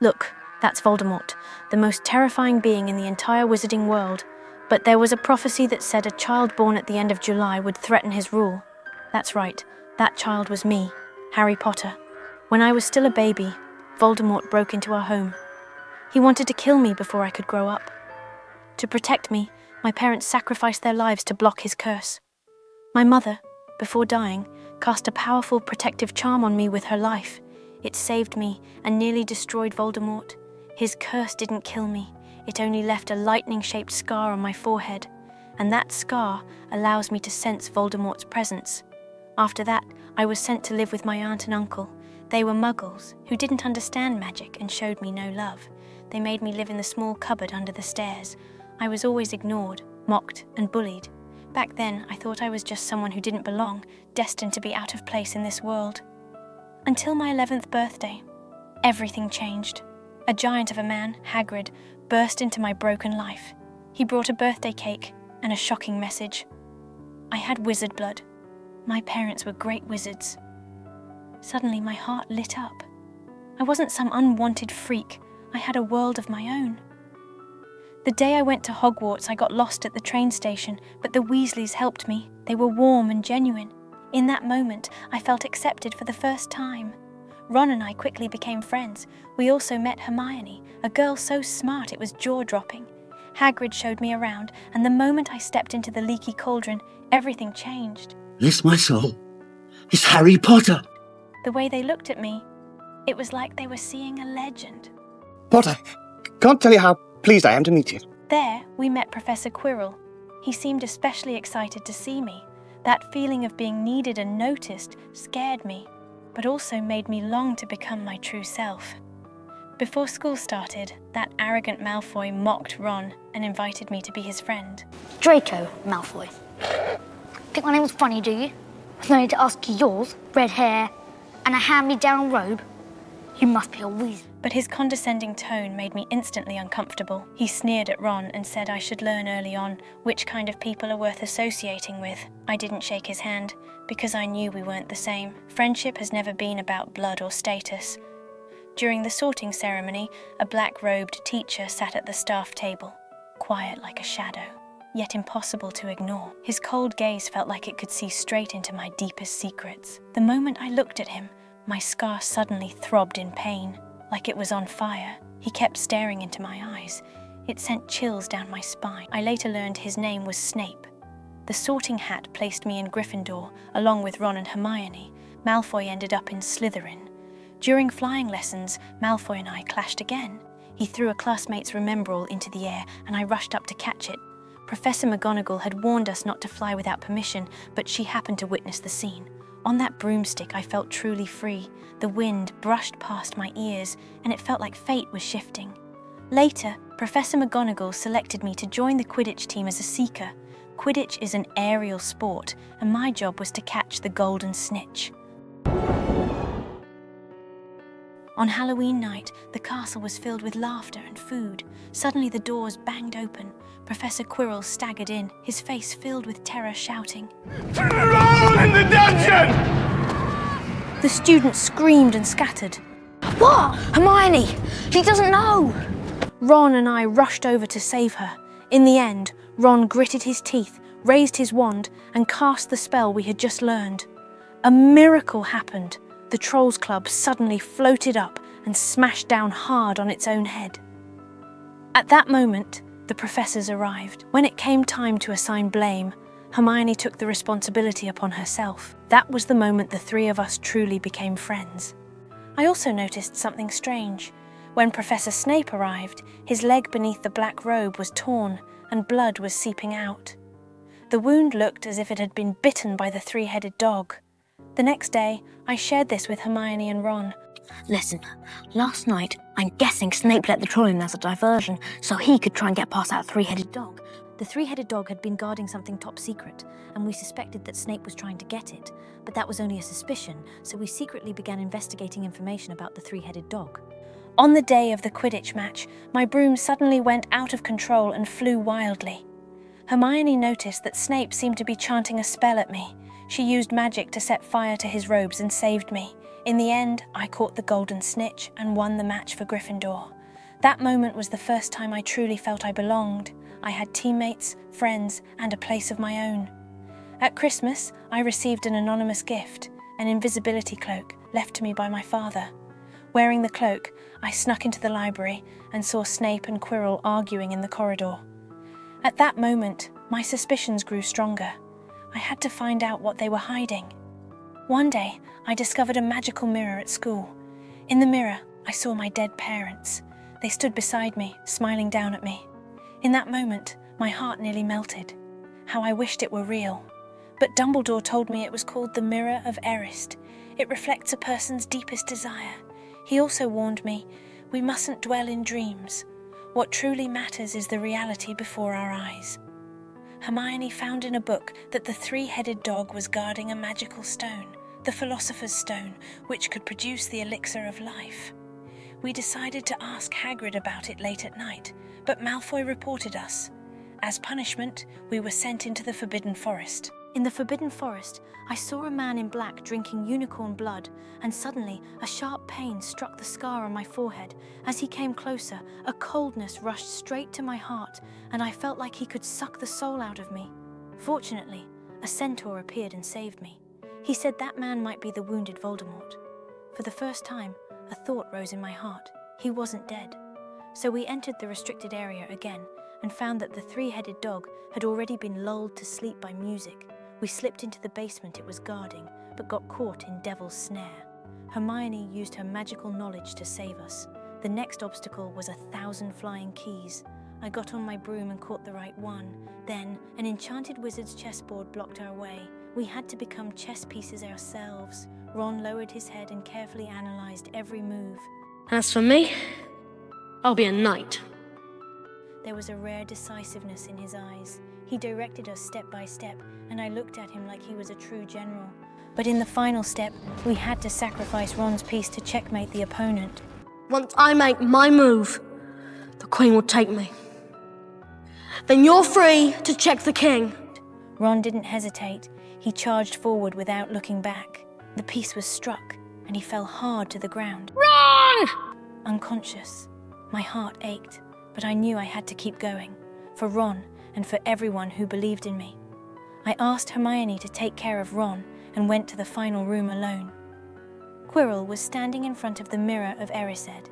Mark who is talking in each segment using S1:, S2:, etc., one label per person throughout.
S1: Look, that's Voldemort, the most terrifying being in the entire wizarding world. But there was a prophecy that said a child born at the end of July would threaten his rule. That's right, that child was me, Harry Potter. When I was still a baby, Voldemort broke into our home. He wanted to kill me before I could grow up. To protect me, my parents sacrificed their lives to block his curse. My mother, before dying, cast a powerful protective charm on me with her life. It saved me and nearly destroyed Voldemort. His curse didn't kill me. It only left a lightning-shaped scar on my forehead, and that scar allows me to sense Voldemort's presence. After that, I was sent to live with my aunt and uncle. They were muggles who didn't understand magic and showed me no love. They made me live in the small cupboard under the stairs. I was always ignored, mocked, and bullied. Back then, I thought I was just someone who didn't belong, destined to be out of place in this world. Until my 11th birthday, everything changed. A giant of a man, Hagrid, burst into my broken life. He brought a birthday cake and a shocking message. I had wizard blood. My parents were great wizards. Suddenly, my heart lit up. I wasn't some unwanted freak. I had a world of my own. The day I went to Hogwarts, I got lost at the train station, but the Weasleys helped me. They were warm and genuine. In that moment, I felt accepted for the first time. Ron and I quickly became friends. We also met Hermione, a girl so smart it was jaw-dropping. Hagrid showed me around, and the moment I stepped into the leaky cauldron, everything changed.
S2: Bless my soul. It's Harry Potter.
S1: The way they looked at me, it was like they were seeing a legend.
S3: Potter, can't tell you how pleased I am to meet you.
S1: There, we met Professor Quirrell. He seemed especially excited to see me. That feeling of being needed and noticed scared me, but also made me long to become my true self. Before school started, that arrogant Malfoy mocked Ron and invited me to be his friend.
S4: Draco Malfoy. Think my name was funny, do you? With no need to ask you yours, red hair, and a hand-me-down robe. You must be a Weasley.
S1: But his condescending tone made me instantly uncomfortable. He sneered at Ron and said I should learn early on which kind of people are worth associating with. I didn't shake his hand because I knew we weren't the same. Friendship has never been about blood or status. During the sorting ceremony, a black-robed teacher sat at the staff table, quiet like a shadow, yet impossible to ignore. His cold gaze felt like it could see straight into my deepest secrets. The moment I looked at him, my scar suddenly throbbed in pain, like it was on fire. He kept staring into my eyes. It sent chills down my spine. I later learned his name was Snape. The sorting hat placed me in Gryffindor, along with Ron and Hermione. Malfoy ended up in Slytherin. During flying lessons, Malfoy and I clashed again. He threw a classmate's remembrall into the air, and I rushed up to catch it. Professor McGonagall had warned us not to fly without permission, but she happened to witness the scene. On that broomstick, I felt truly free. The wind brushed past my ears, and it felt like fate was shifting. Later, Professor McGonagall selected me to join the Quidditch team as a seeker. Quidditch is an aerial sport, and my job was to catch the golden snitch. On Halloween night, the castle was filled with laughter and food. Suddenly the doors banged open. Professor Quirrell staggered in, his face filled with terror, shouting,
S5: "Roll in the dungeon!"
S1: The students screamed and scattered.
S4: What? Hermione! She doesn't know!
S1: Ron and I rushed over to save her. In the end, Ron gritted his teeth, raised his wand, and cast the spell we had just learned. A miracle happened. The Trolls Club suddenly floated up and smashed down hard on its own head. At that moment, the professors arrived. When it came time to assign blame, Hermione took the responsibility upon herself. That was the moment the three of us truly became friends. I also noticed something strange. When Professor Snape arrived, his leg beneath the black robe was torn and blood was seeping out. The wound looked as if it had been bitten by the three-headed dog. The next day, I shared this with Hermione and Ron.
S4: Listen, last night, I'm guessing Snape let the troll in as a diversion so he could try and get past that three-headed dog.
S1: The three-headed dog had been guarding something top secret, and we suspected that Snape was trying to get it, but that was only a suspicion, so we secretly began investigating information about the three-headed dog. On the day of the Quidditch match, my broom suddenly went out of control and flew wildly. Hermione noticed that Snape seemed to be chanting a spell at me. She used magic to set fire to his robes and saved me. In the end, I caught the golden snitch and won the match for Gryffindor. That moment was the first time I truly felt I belonged. I had teammates, friends, and a place of my own. At Christmas, I received an anonymous gift, an invisibility cloak left to me by my father. Wearing the cloak, I snuck into the library and saw Snape and Quirrell arguing in the corridor. At that moment, my suspicions grew stronger. I had to find out what they were hiding. One day, I discovered a magical mirror at school. In the mirror, I saw my dead parents. They stood beside me, smiling down at me. In that moment, my heart nearly melted. How I wished it were real. But Dumbledore told me it was called the Mirror of Erised. It reflects a person's deepest desire. He also warned me, we mustn't dwell in dreams. What truly matters is the reality before our eyes. Hermione found in a book that the three-headed dog was guarding a magical stone, the Philosopher's Stone, which could produce the elixir of life. We decided to ask Hagrid about it late at night, but Malfoy reported us. As punishment, we were sent into the Forbidden Forest. In the Forbidden Forest, I saw a man in black drinking unicorn blood, and suddenly a sharp pain struck the scar on my forehead. As he came closer, a coldness rushed straight to my heart, and I felt like he could suck the soul out of me. Fortunately, a centaur appeared and saved me. He said that man might be the wounded Voldemort. For the first time, a thought rose in my heart. He wasn't dead. So we entered the restricted area again, and found that the three-headed dog had already been lulled to sleep by music. We slipped into the basement it was guarding, but got caught in Devil's Snare. Hermione used her magical knowledge to save us. The next obstacle was 1,000 flying keys. I got on my broom and caught the right one. Then, an enchanted wizard's chessboard blocked our way. We had to become chess pieces ourselves. Ron lowered his head and carefully analysed every move.
S6: As for me, I'll be a knight.
S1: There was a rare decisiveness in his eyes. He directed us step by step, and I looked at him like he was a true general. But in the final step, we had to sacrifice Ron's piece to checkmate the opponent.
S6: Once I make my move, the Queen will take me. Then you're free to check the King.
S1: Ron didn't hesitate. He charged forward without looking back. The piece was struck, and he fell hard to the ground.
S6: Run!
S1: Unconscious. My heart ached, but I knew I had to keep going. For Ron, and for everyone who believed in me. I asked Hermione to take care of Ron and went to the final room alone. Quirrell was standing in front of the Mirror of Erised.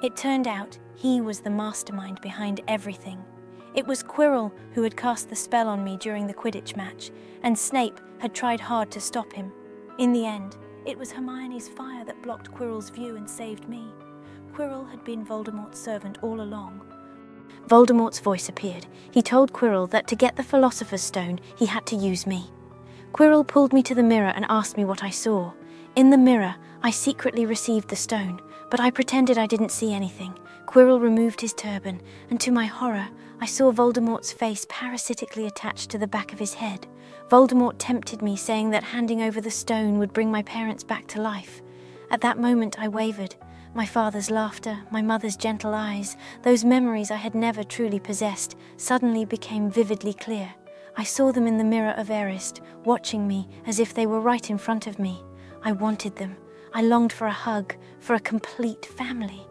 S1: It turned out he was the mastermind behind everything. It was Quirrell who had cast the spell on me during the Quidditch match, and Snape had tried hard to stop him. In the end, it was Hermione's fire that blocked Quirrell's view and saved me. Quirrell had been Voldemort's servant all along. Voldemort's voice appeared. He told Quirrell that to get the Philosopher's Stone, he had to use me. Quirrell pulled me to the mirror and asked me what I saw. In the mirror, I secretly received the stone, but I pretended I didn't see anything. Quirrell removed his turban, and to my horror, I saw Voldemort's face parasitically attached to the back of his head. Voldemort tempted me, saying that handing over the stone would bring my parents back to life. At that moment, I wavered. My father's laughter, my mother's gentle eyes, those memories I had never truly possessed, suddenly became vividly clear. I saw them in the Mirror of Erised, watching me as if they were right in front of me. I wanted them. I longed for a hug, for a complete family.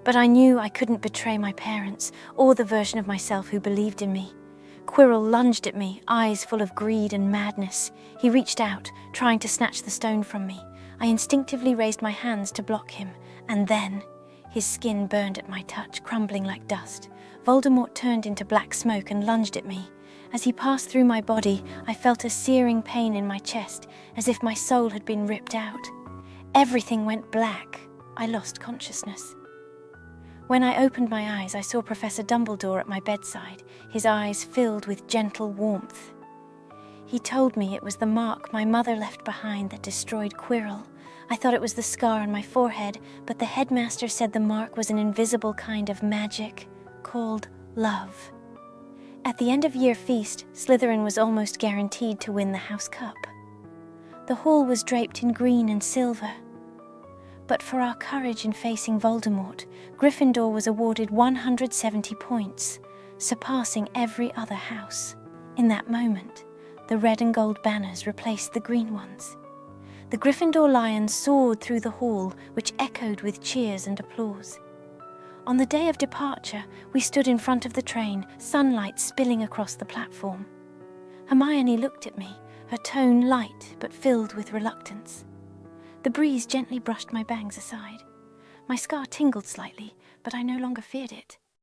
S1: But I knew I couldn't betray my parents, or the version of myself who believed in me. Quirrell lunged at me, eyes full of greed and madness. He reached out, trying to snatch the stone from me. I instinctively raised my hands to block him, and then his skin burned at my touch, crumbling like dust. Voldemort turned into black smoke and lunged at me. As he passed through my body, I felt a searing pain in my chest, as if my soul had been ripped out. Everything went black. I lost consciousness. When I opened my eyes, I saw Professor Dumbledore at my bedside, his eyes filled with gentle warmth. He told me it was the mark my mother left behind that destroyed Quirrell. I thought it was the scar on my forehead, but the headmaster said the mark was an invisible kind of magic called love. At the end of year feast, Slytherin was almost guaranteed to win the House Cup. The hall was draped in green and silver. But for our courage in facing Voldemort, Gryffindor was awarded 170 points, surpassing every other house. In that moment, the red and gold banners replaced the green ones. The The Gryffindor lion soared through the hall, which echoed with cheers and applause. On the day of departure, we stood in front of the train, sunlight spilling across the platform. Hermione looked at me, her tone light but filled with reluctance. The breeze gently brushed my bangs aside. My scar tingled slightly, but I no longer feared it.